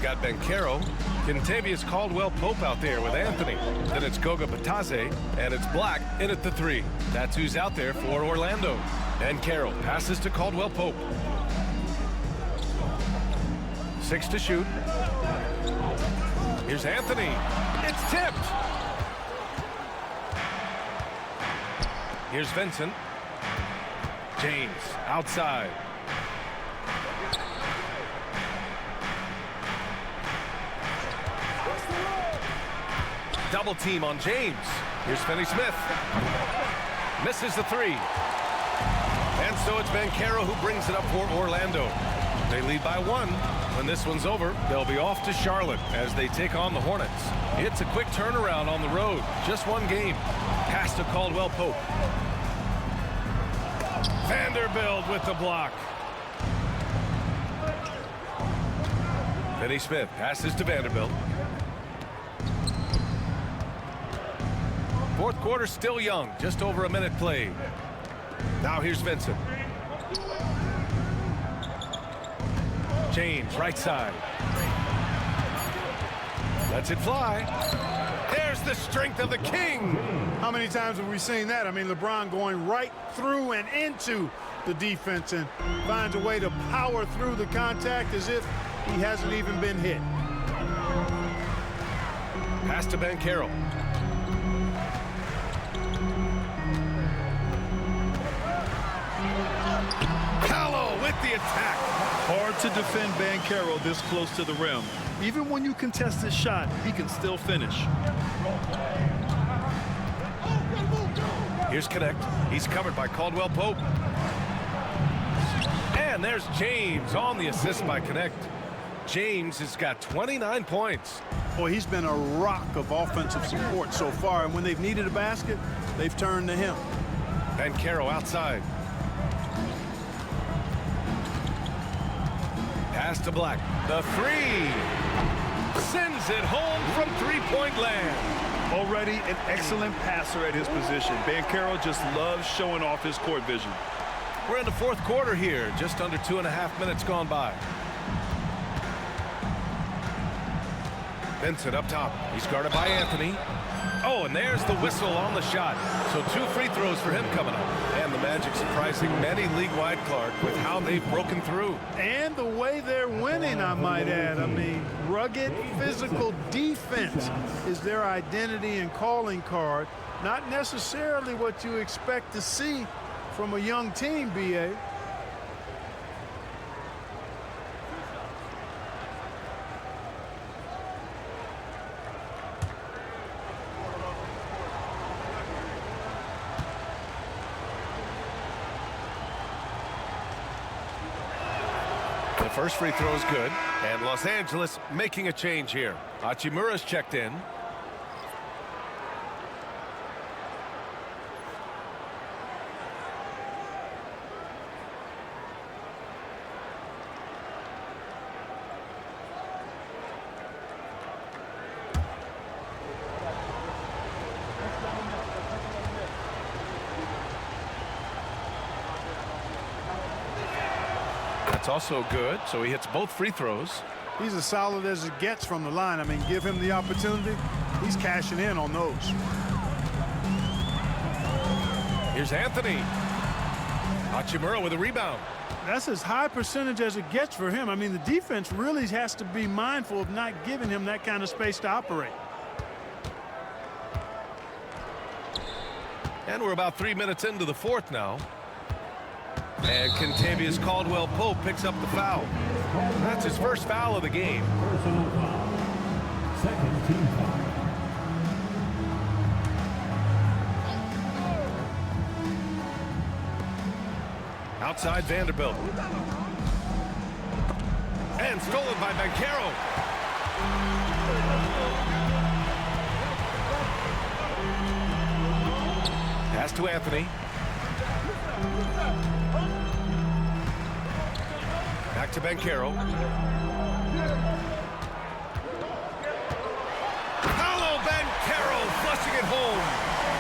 got Banchero. Kentavious Caldwell-Pope out there with Anthony. Then it's Goga Batase, and it's Black in at the 3. That's who's out there for Orlando. Banchero passes to Caldwell-Pope. 6 to shoot. Here's Anthony. It's tipped. Here's Vincent. James outside. Double team on James. Here's Finney-Smith. Misses the 3. And so it's Banchero who brings it up for Orlando. They lead by 1. When this one's over, they'll be off to Charlotte as they take on the Hornets. It's a quick turnaround on the road. Just 1 game. Pass to Caldwell-Pope. Vanderbilt with the block. Finney-Smith passes to Vanderbilt. Fourth quarter still young, just over a minute played. Now here's Vincent. James, right side. Lets it fly. There's the strength of the king. How many times have we seen that? I mean, LeBron going right through and into the defense and finds a way to power through the contact as if he hasn't even been hit. Pass to Banchero. With the attack. Hard to defend Banchero this close to the rim. Even when you contest his shot, he can still finish. Here's Connect. He's covered by Caldwell-Pope. And there's James on the assist by Connect. James has got 29 points. Boy, he's been a rock of offensive support so far, and when they've needed a basket, they've turned to him. Banchero outside. Pass to Black. The 3. Sends it home from three-point land. Already an excellent passer at his position. Banchero just loves showing off his court vision. We're in the fourth quarter here. Just under 2.5 minutes gone by. Vincent up top. He's guarded by Anthony. Oh, and there's the whistle on the shot. So 2 free throws for him coming up. And the Magic surprising many league-wide, Clark, with how they've broken through. And the way they're winning, I might add. I mean, rugged physical defense is their identity and calling card. Not necessarily what you expect to see from a young team, B.A. First free throw is good, and Los Angeles making a change here. Hachimura's checked in. That's also good, so he hits both free throws. He's as solid as it gets from the line. I mean, give him the opportunity, he's cashing in on those. Here's Anthony. Hachimura with a rebound. That's as high percentage as it gets for him. I mean, the defense really has to be mindful of not giving him that kind of space to operate. And we're about 3 minutes into the fourth now. And Kentavious Caldwell-Pope picks up the foul. That's his first foul of the game. Personal foul. Second team foul. Outside Vanderbilt. And stolen by Banchero. Pass to Anthony. Back to Banchero. Paolo Banchero flushing it home.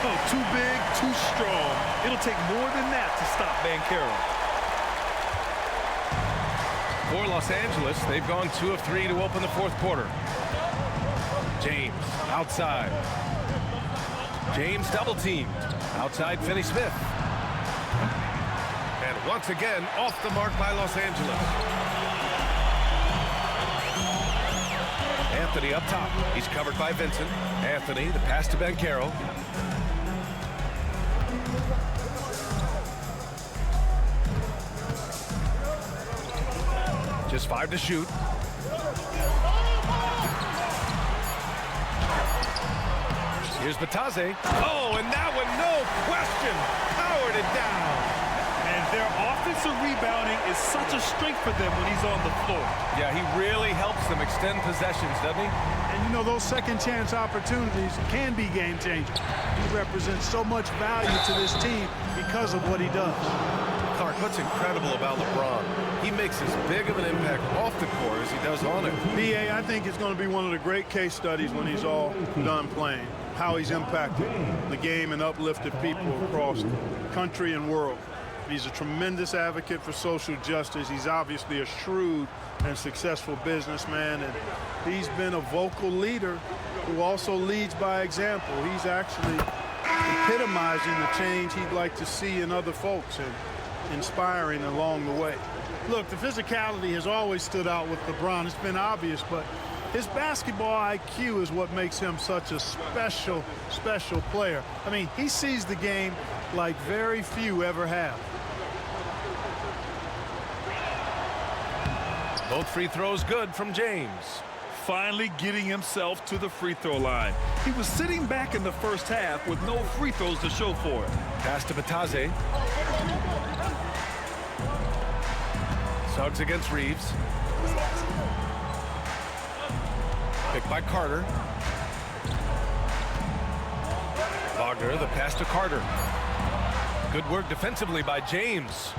Oh, too big, too strong. It'll take more than that to stop Banchero. For Los Angeles, they've gone 2 of 3 to open the fourth quarter. James outside. James double teamed. Outside Finney-Smith. And once again, off the mark by Los Angeles. Anthony up top. He's covered by Vincent. Anthony, the pass to Banchero. Just 5 to shoot. Here's Batase. Oh, and that one, no question, powered it down. And their offensive rebounding is such a strength for them when he's on the floor. Yeah, he really helps them extend possessions, doesn't he? And you know, those second chance opportunities can be game changers. He represents so much value to this team because of what he does. Clark, what's incredible about LeBron, he makes as big of an impact off the court as he does on it. BA, I think it's going to be one of the great case studies when he's all done playing, how he's impacted the game and uplifted people across the country and world. He's a tremendous advocate for social justice. He's obviously a shrewd and successful businessman, and he's been a vocal leader who also leads by example. He's actually epitomizing the change he'd like to see in other folks and inspiring along the way. Look, the physicality has always stood out with LeBron. It's been obvious, but his basketball IQ is what makes him such a special, special player. I mean, he sees the game like very few ever have. Both free throws good from James. Finally getting himself to the free throw line. He was sitting back in the first half with no free throws to show for it. Pass to Batase. Suggs against Reeves. Picked by Carter. Wagner, the pass to Carter. Good work defensively by James.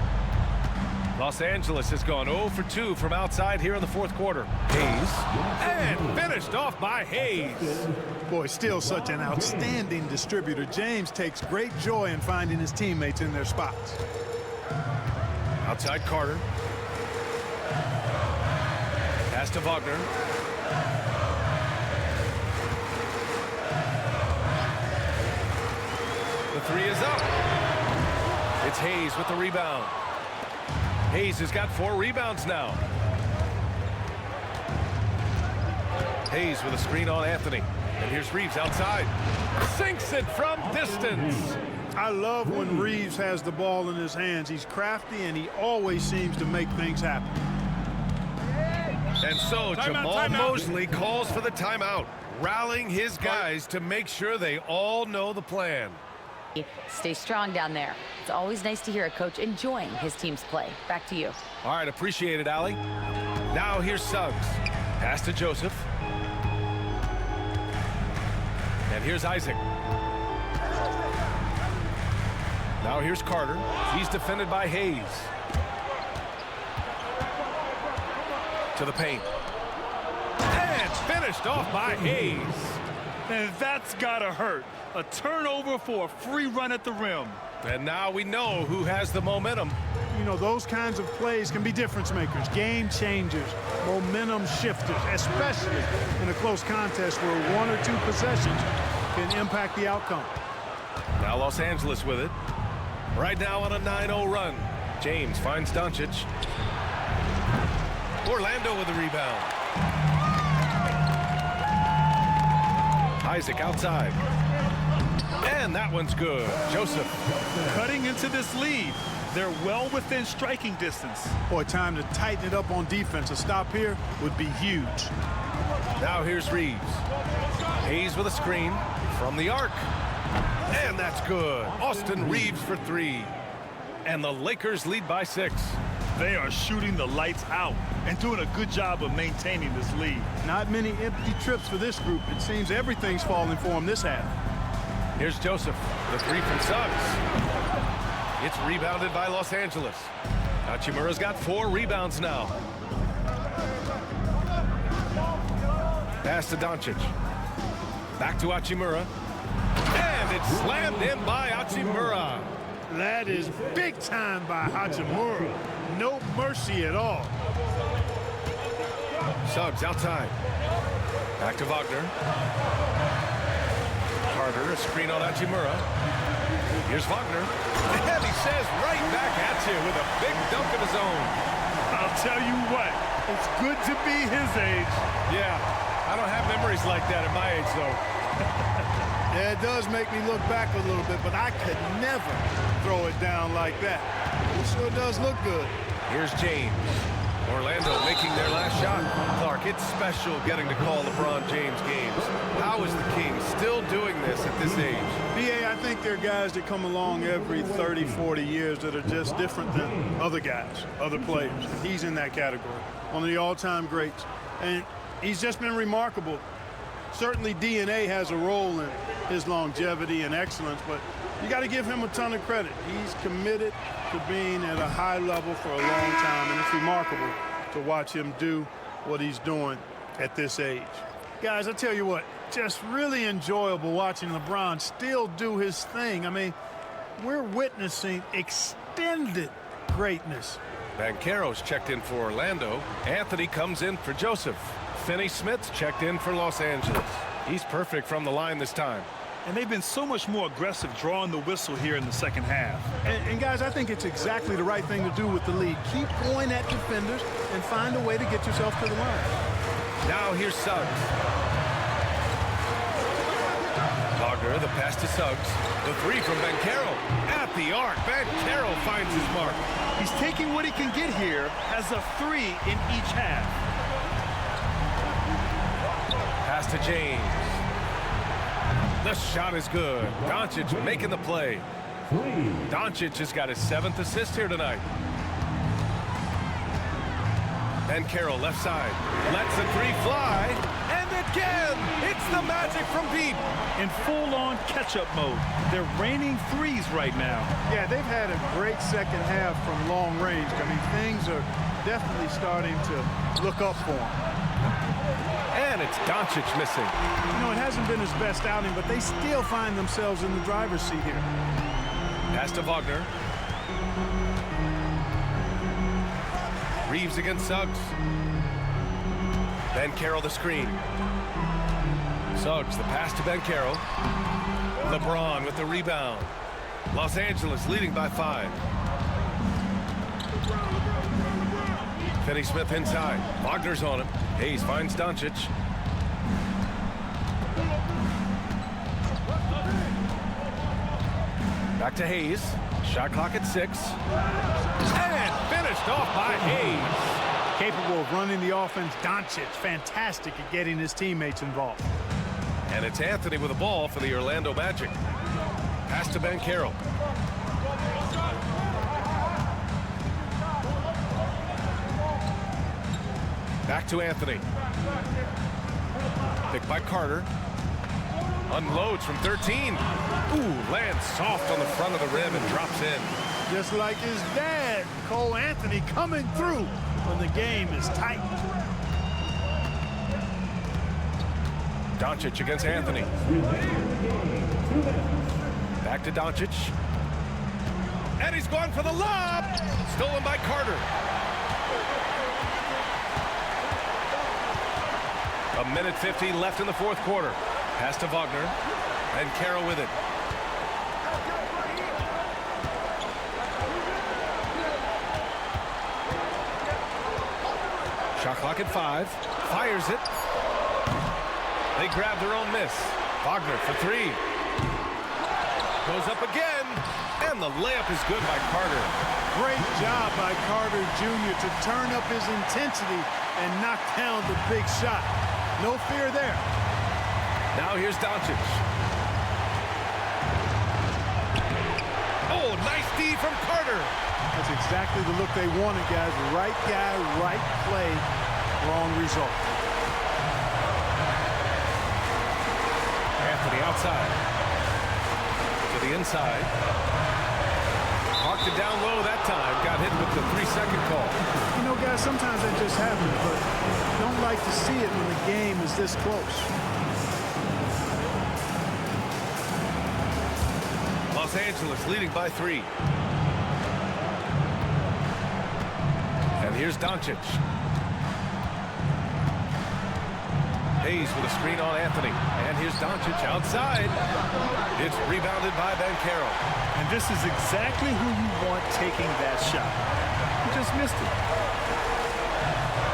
Los Angeles has gone 0 for 2 from outside here in the fourth quarter. Hayes. And finished off by Hayes. Boy, still such an outstanding distributor. James takes great joy in finding his teammates in their spots. Outside Carter. Pass to Wagner. The three is up. It's Hayes with the rebound. Hayes has got 4 rebounds now. Hayes with a screen on Anthony. And here's Reeves outside. Sinks it from distance. I love when Reeves has the ball in his hands. He's crafty, and he always seems to make things happen. And so Jamal Mosley calls for the timeout, rallying his guys to make sure they all know the plan. Stay strong down there. It's always nice to hear a coach enjoying his team's play. Back to you. All right, appreciate it, Allie. Now here's Suggs. Pass to Joseph. And here's Isaac. Now here's Carter. He's defended by Hayes. To the paint. And finished off by Hayes. And that's gotta hurt. A turnover for a free run at the rim. And now we know who has the momentum. You know, those kinds of plays can be difference makers, game changers, momentum shifters, especially in a close contest where 1 or 2 possessions can impact the outcome. Now Los Angeles with it. Right now on a 9-0 run. James finds Doncic. Orlando with the rebound. Isaac outside. And that one's good. Joseph. Cutting into this lead. They're well within striking distance. Boy, time to tighten it up on defense. A stop here would be huge. Now here's Reeves. Hayes with a screen from the arc. And that's good. Austin Reeves for 3. And the Lakers lead by 6. They are shooting the lights out and doing a good job of maintaining this lead. Not many empty trips for this group. It seems everything's falling for them this half. Here's Joseph. The 3 from Suggs. It's rebounded by Los Angeles. Hachimura's got 4 rebounds now. Pass to Doncic. Back to Hachimura. And it's slammed in by Hachimura. That is big time by Hachimura. No mercy at all. Suggs outside. Back to Wagner. Carter, a screen on Hachimura. Here's Wagner. And he says right back at you with a big dunk of his own. I'll tell you what, it's good to be his age. Yeah, I don't have memories like that at my age, though. Yeah, it does make me look back a little bit, but I could never throw it down like that. It sure does look good. Here's James. Orlando making their last shot. Clark, it's special getting to call LeBron James games. How is the King still doing this at this age? BA, I think there are guys that come along every 30, 40 years that are just different than other guys, other players. And he's in that category. One of the all-time greats. And he's just been remarkable. Certainly DNA has a role in his longevity and excellence, but you got to give him a ton of credit. He's committed to being at a high level for a long time, and it's remarkable to watch him do what he's doing at this age. Guys, I tell you what, just really enjoyable watching LeBron still do his thing. I mean, we're witnessing extended greatness. Banchero's checked in for Orlando. Anthony comes in for Joseph. Finney-Smith's checked in for Los Angeles. He's perfect from the line this time. And they've been so much more aggressive drawing the whistle here in the second half. And guys, I think it's exactly the right thing to do with the lead. Keep going at defenders and find a way to get yourself to the line. Now here's Suggs. Wagner, the pass to Suggs. The three from Banchero. At the arc, Banchero finds his mark. He's taking what he can get here as a 3 in each half. Pass to James. The shot is good. Doncic making the play. Doncic has got his 7th assist here tonight. Banchero left side. Lets the 3 fly. And again, it's the Magic from deep. In full-on catch-up mode. They're raining threes right now. Yeah, they've had a great second half from long range. I mean, things are definitely starting to look up for them. And it's Doncic missing. You know, it hasn't been his best outing, but they still find themselves in the driver's seat here. Pass to Wagner. Reeves against Suggs. Banchero the screen. Suggs the pass to Banchero. LeBron with the rebound. Los Angeles leading by 5. Finney-Smith inside. Wagner's on him. Hayes finds Doncic. Back to Hayes. Shot clock at 6. And finished off by Hayes. Capable of running the offense. Doncic, fantastic at getting his teammates involved. And it's Anthony with the ball for the Orlando Magic. Pass to Banchero. Back to Anthony. Picked by Carter. Unloads from 13. Ooh, lands soft on the front of the rim and drops in. Just like his dad, Cole Anthony, coming through when the game is tight. Doncic against Anthony. Back to Doncic. And he's going for the lob. Stolen by Carter. A minute 50 left in the 4th quarter. Pass to Wagner. And Banchero with it. Shot clock at 5. Fires it. They grab their own miss. Wagner for 3. Goes up again. And the layup is good by Carter. Great job by Carter Jr. to turn up his intensity and knock down the big shot. No fear there. Now here's Doncic. Oh, nice D from Carter. That's exactly the look they wanted, guys. Right guy, right play, wrong result. Anthony outside. To the inside. Parked it down low that time. Got hit with the 3-second call. You know, guys, sometimes that just happens, but don't like to see it when the game is this close. Los Angeles leading by 3. And here's Doncic. Hayes with a screen on Anthony. And here's Doncic outside. It's rebounded by Banchero. And this is exactly who you want taking that shot. He just missed it.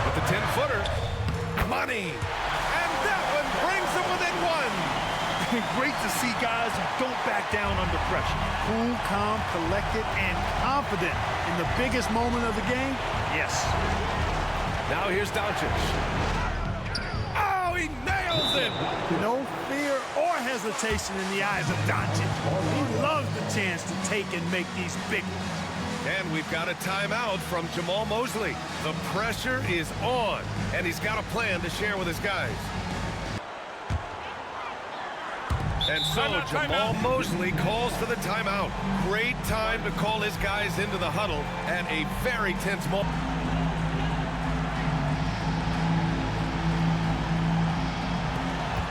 With the 10-footer. Money. And that one brings them within one. Great to see guys who don't back down under pressure. Cool, calm, collected, and confident in the biggest moment of the game. Yes. Now here's Doncic. Oh, he nails it. No fear or hesitation in the eyes of Doncic. He loves the chance to take and make these big ones. And we've got a timeout from Jamal Mosley. The pressure is on, and he's got a plan to share with his guys. And so Jamal Mosley calls for the timeout. Great time to call his guys into the huddle at a very tense moment.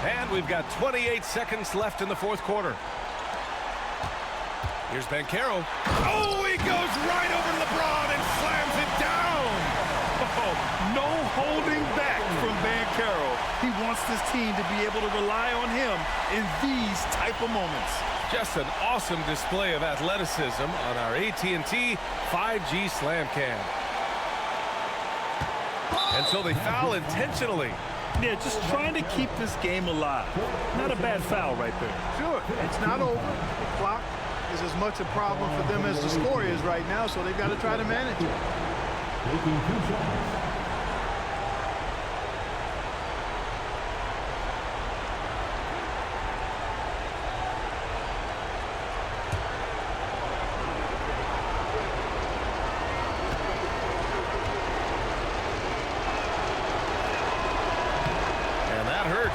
And we've got 28 seconds left in the fourth quarter. Here's Banchero. Oh, he goes right over to LeBron and slams it down. Oh, no holding back from Banchero. He wants this team to be able to rely on him in these type of moments. Just an awesome display of athleticism on our AT&T 5G Slam Cam. And so they foul intentionally. Yeah, just trying to keep this game alive. Not a bad foul right there. Sure, it's not over. The clock is as much a problem for them as the score is right now, so they've got to try to manage it. Taking 2 shots.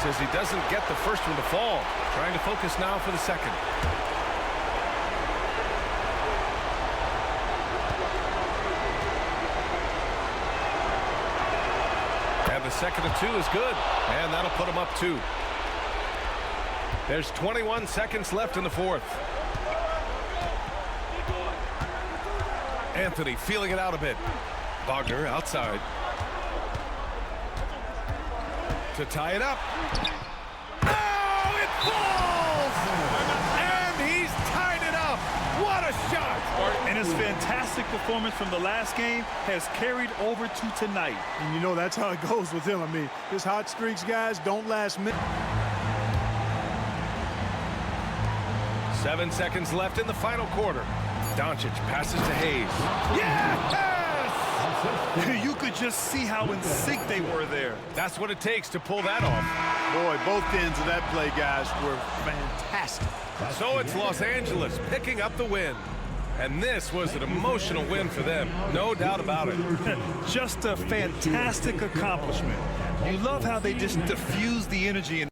As he doesn't get the first one to fall. Trying to focus now for the second. And the second of 2 is good. And that'll put him up 2. There's 21 seconds left in the fourth. Anthony feeling it out a bit. Wagner outside. To tie it up. Oh, it falls! And he's tied it up. What a shot! And his fantastic performance from the last game has carried over to tonight. And you know that's how it goes with him. I mean, his hot streaks, guys, don't last minute. 7 seconds left in the final quarter. Doncic passes to Hayes. Yes! You could just see how in sync they were there. That's what it takes to pull that off. Boy, both ends of that play, guys, were fantastic. So it's Los Angeles picking up the win. And this was an emotional win for them. No doubt about it. Just a fantastic accomplishment. You love how they just diffuse the energy.